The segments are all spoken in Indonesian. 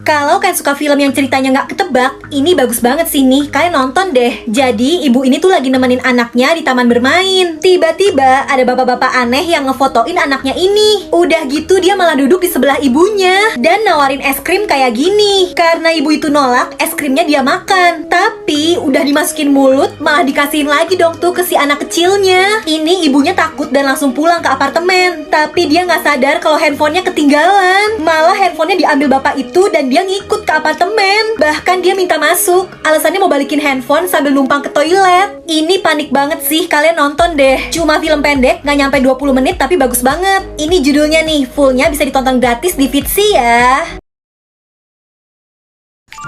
Kalau kalian suka film yang ceritanya nggak ketebak, ini bagus banget sih nih, kalian nonton deh. Jadi ibu ini tuh lagi nemenin anaknya di taman bermain. Tiba-tiba ada bapak-bapak aneh yang ngefotoin anaknya ini. Udah gitu dia malah duduk di sebelah ibunya dan nawarin es krim kayak gini. Karena ibu itu nolak, es krimnya dia makan. Tapi udah dimasukin mulut, malah dikasihin lagi dong tuh ke si anak kecilnya. Ini ibunya takut dan langsung pulang ke apartemen. Tapi dia nggak sadar kalau handphonenya ketinggalan. Malah handphonenya diambil bapak itu dan dia ngikut ke apartemen. Bahkan dia minta masuk, alasannya mau balikin handphone sambil numpang ke toilet. Ini panik banget sih, kalian nonton deh. Cuma film pendek, gak nyampe 20 menit tapi bagus banget. Ini judulnya nih, fullnya bisa ditonton gratis di Vitsy ya.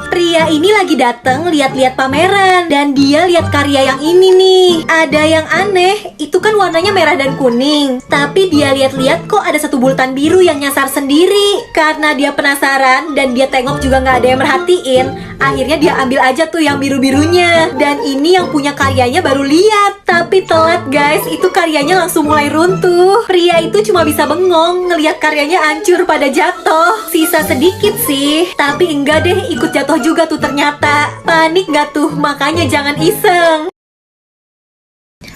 Pria ini lagi dateng lihat-lihat pameran dan dia lihat karya yang ini nih. Ada yang aneh, itu kan warnanya merah dan kuning. Tapi dia lihat-lihat kok ada satu bulatan biru yang nyasar sendiri. Karena dia penasaran dan dia tengok juga nggak ada yang merhatiin. Akhirnya dia ambil aja tuh yang biru-birunya. Dan ini yang punya karyanya baru lihat. Tapi telat guys, itu karyanya langsung mulai runtuh. Pria itu cuma bisa bengong ngelihat karyanya hancur pada jatuh. Sisa sedikit sih, tapi enggak deh, ikut jatuh juga tuh ternyata. Panik gak tuh? Makanya jangan iseng.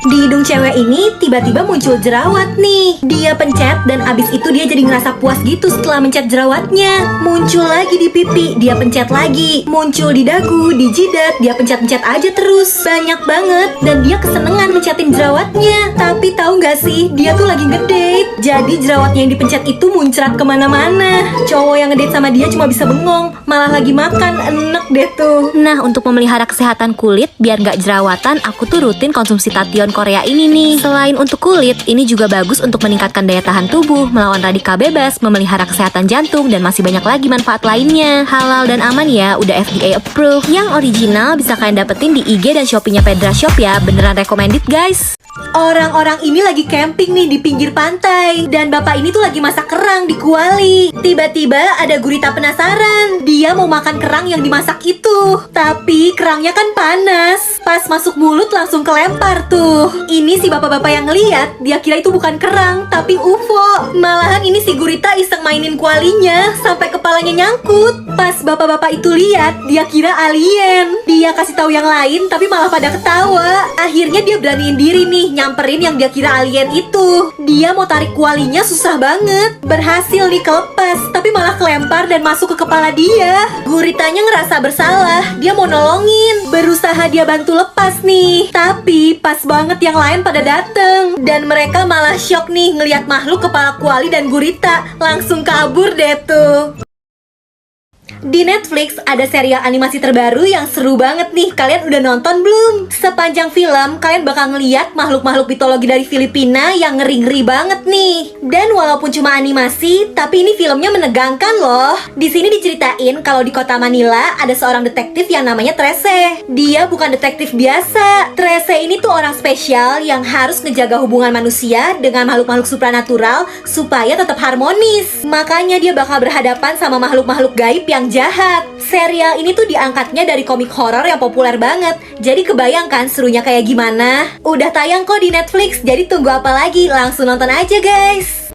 Di hidung cewek ini tiba-tiba muncul jerawat nih. Dia pencet dan abis itu dia jadi ngerasa puas gitu setelah mencet jerawatnya. Muncul lagi di pipi, dia pencet lagi. Muncul di dagu, di jidat, dia pencet-pencet aja terus. Banyak banget dan dia kesenengan mencetin jerawatnya. Tapi tahu gak sih, dia tuh lagi ngedate. Jadi jerawatnya yang dipencet itu muncrat kemana-mana. Cowok yang ngedate sama dia cuma bisa bengong, malah lagi makan, enak deh tuh. Nah, untuk memelihara kesehatan kulit biar nggak jerawatan, aku tuh rutin konsumsi Tation Korea ini nih. Selain untuk kulit, ini juga bagus untuk meningkatkan daya tahan tubuh, melawan radikal bebas, memelihara kesehatan jantung, dan masih banyak lagi manfaat lainnya. Halal dan aman ya, udah FDA approved. Yang original bisa kalian dapetin di IG dan Shopee-nya Pedra Shop ya, beneran recommended guys. Orang-orang ini lagi camping nih di pinggir pantai. Dan bapak ini tuh lagi masak kerang di kuali. Tiba-tiba ada gurita penasaran. Dia mau makan kerang yang dimasak itu. Tapi kerangnya kan panas. Pas masuk mulut langsung kelempar tuh. Ini si bapak-bapak yang ngeliat, dia kira itu bukan kerang, tapi UFO. Malahan ini si gurita iseng mainin kualinya sampai kepalanya nyangkut. Pas bapak-bapak itu lihat, dia kira alien. Dia kasih tahu yang lain, tapi malah pada ketawa. Akhirnya dia beraniin diri nih nyamperin yang dia kira alien itu. Dia mau tarik kualinya susah banget. Berhasil nih kelepas, tapi malah kelempar dan masuk ke kepala dia. Guritanya ngerasa bersalah, dia mau nolongin. Berusaha dia bantu lepas nih. Tapi pas banget yang lain pada dateng. Dan mereka malah shock nih ngelihat makhluk kepala kuali dan gurita. Langsung kabur deh tuh. Di Netflix ada serial animasi terbaru yang seru banget nih. Kalian udah nonton belum? Sepanjang film kalian bakal ngeliat makhluk-makhluk mitologi dari Filipina yang ngeri-ngeri banget nih. Dan walaupun cuma animasi, tapi ini filmnya menegangkan loh. Di sini diceritain kalau di kota Manila ada seorang detektif yang namanya Trece. Dia bukan detektif biasa. Trece ini tuh orang spesial yang harus ngejaga hubungan manusia dengan makhluk-makhluk supranatural supaya tetap harmonis. Makanya dia bakal berhadapan sama makhluk-makhluk gaib yang jahat. Serial ini tuh diangkatnya dari komik horor yang populer banget. Jadi kebayangkan serunya kayak gimana? Udah tayang kok di Netflix, jadi tunggu apa lagi? Langsung nonton aja guys.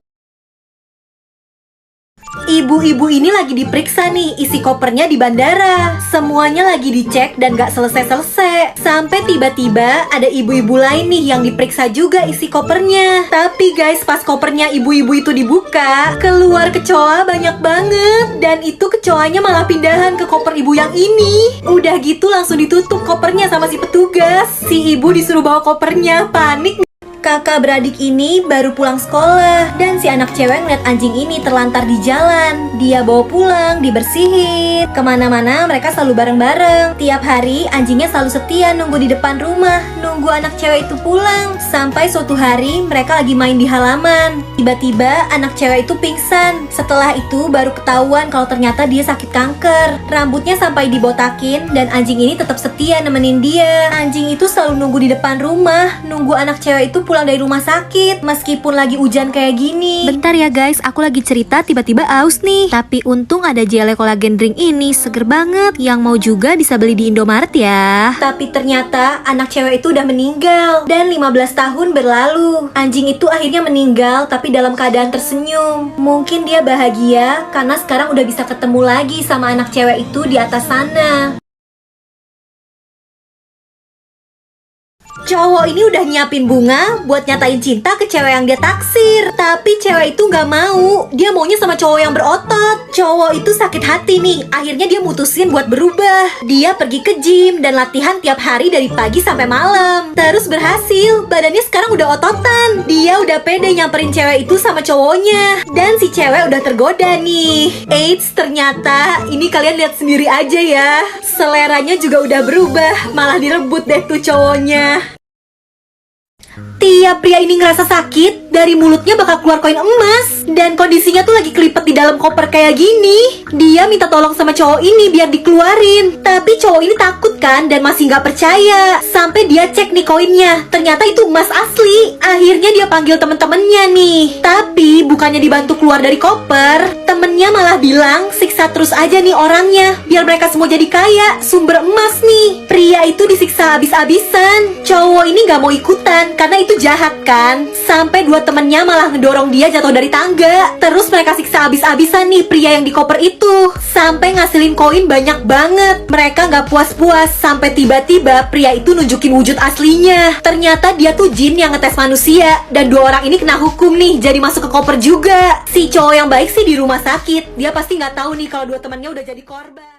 Ibu-ibu ini lagi diperiksa nih isi kopernya di bandara. Semuanya lagi dicek dan gak selesai-selesai. Sampai tiba-tiba ada ibu-ibu lain nih yang diperiksa juga isi kopernya. Tapi guys, pas kopernya ibu-ibu itu dibuka, keluar kecoa banyak banget. Dan itu kecoanya malah pindahan ke koper ibu yang ini. Udah gitu langsung ditutup kopernya sama si petugas. Si ibu disuruh bawa kopernya, panik. Kakak beradik ini baru pulang sekolah dan si anak cewek ngeliat anjing ini terlantar di jalan. Dia bawa pulang, dibersihin. Kemana-mana mereka selalu bareng-bareng. Tiap hari anjingnya selalu setia nunggu di depan rumah, nunggu anak cewek itu pulang. Sampai suatu hari mereka lagi main di halaman. Tiba-tiba anak cewek itu pingsan. Setelah itu baru ketahuan kalau ternyata dia sakit kanker. Rambutnya sampai dibotakin dan anjing ini tetap setia nemenin dia. Anjing itu selalu nunggu di depan rumah, nunggu anak cewek itu pulang dari rumah sakit meskipun lagi hujan kayak gini. Bentar ya guys, aku lagi cerita tiba-tiba aus nih. Tapi untung ada Jelly Collagen Drink ini, seger banget. Yang mau juga bisa beli di Indomaret ya. Tapi ternyata anak cewek itu udah meninggal. Dan 15 tahun berlalu. Anjing itu akhirnya meninggal tapi dalam keadaan tersenyum. Mungkin dia bahagia karena sekarang udah bisa ketemu lagi sama anak cewek itu di atas sana. Cowok ini udah nyiapin bunga buat nyatain cinta ke cewek yang dia taksir. Tapi cewek itu nggak mau. Dia maunya sama cowok yang berotot. Cowok itu sakit hati nih. Akhirnya dia mutusin buat berubah. Dia pergi ke gym dan latihan tiap hari dari pagi sampai malam. Terus berhasil. Badannya sekarang udah ototan. Dia udah pede nyamperin cewek itu sama cowoknya. Dan si cewek udah tergoda nih. Eits, ternyata ini kalian lihat sendiri aja ya. Seleranya juga udah berubah. Malah direbut deh tuh cowoknya. Tiap pria ini ngerasa sakit, dari mulutnya bakal keluar koin emas. Dan kondisinya tuh lagi kelipet di dalam koper kayak gini. Dia minta tolong sama cowok ini biar dikeluarin. Tapi cowok ini takut kan dan masih nggak percaya. Sampai dia cek nih koinnya, ternyata itu emas asli. Akhirnya dia panggil temen-temennya nih. Tapi bukannya dibantu keluar dari koper, temennya malah bilang siksa terus aja nih orangnya, biar mereka semua jadi kaya, sumber emas nih. Pria itu disiksa habis-habisan. Cowok ini nggak mau ikutan karena itu jahat kan. Sampai dua temennya malah ngedorong dia jatuh dari tangga. Terus mereka siksa habis-habisan nih pria yang di koper itu. Sampai ngasilin koin banyak banget. Mereka nggak puas-puas sampai tiba-tiba pria itu nunjukin wujud aslinya. Ternyata dia tuh jin yang ngetes manusia. Dan dua orang ini kena hukum nih, jadi masuk ke koper juga. Si cowok yang baik sih di rumah sakit. Dia pasti nggak tahu nih kalau dua temannya udah jadi korban.